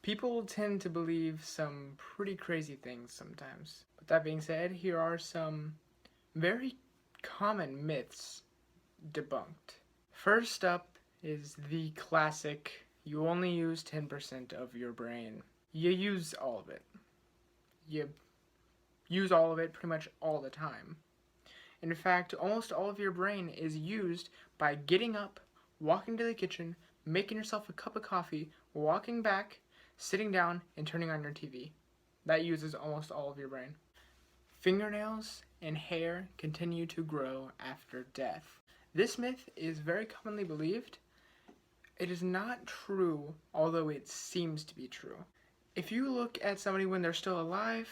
People tend to believe some pretty crazy things sometimes. With that being said, here are some very common myths debunked. First up is the classic, you only use 10% of your brain. You use all of it. You use all of it pretty much all the time. In fact, almost all of your brain is used by getting up, walking to the kitchen, making yourself a cup of coffee, walking back, sitting down, and turning on your TV. That uses almost all of your brain. Fingernails and hair continue to grow after death. This myth is very commonly believed. It is not true, although it seems to be true. If you look at somebody when they're still alive,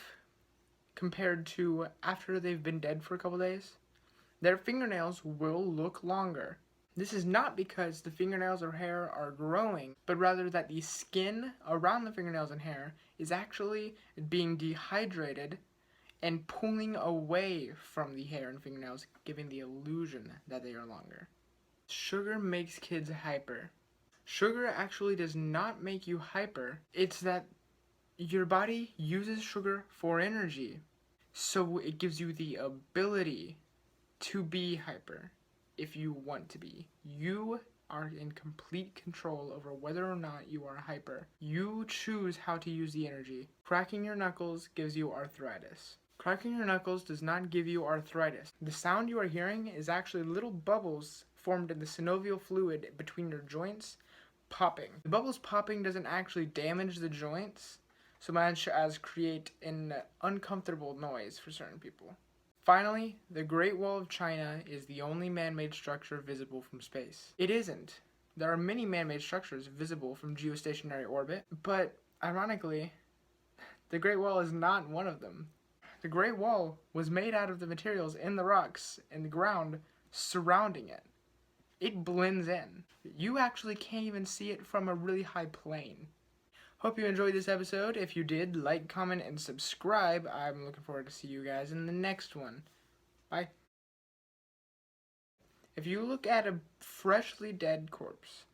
compared to after they've been dead for a couple days, their fingernails will look longer. This is not because the fingernails or hair are growing, but rather that the skin around the fingernails and hair is actually being dehydrated and pulling away from the hair and fingernails, giving the illusion that they are longer. Sugar makes kids hyper. Sugar actually does not make you hyper. It's that your body uses sugar for energy. So it gives you the ability to be hyper if you want to be. You are in complete control over whether or not you are hyper. You choose how to use the energy. Cracking your knuckles gives you arthritis. Cracking your knuckles does not give you arthritis. The sound you are hearing is actually little bubbles formed in the synovial fluid between your joints popping. The bubbles popping doesn't actually damage the joints so much as create an uncomfortable noise for certain people. Finally, the Great Wall of China is the only man-made structure visible from space. It isn't. There are many man-made structures visible from geostationary orbit, but ironically, the Great Wall is not one of them. The Great Wall was made out of the materials in the rocks and the ground surrounding it. It blends in. You actually can't even see it from a really high plane. Hope you enjoyed this episode. If you did, like, comment, and subscribe. I'm looking forward to see you guys in the next one. Bye. If you look at a freshly dead corpse,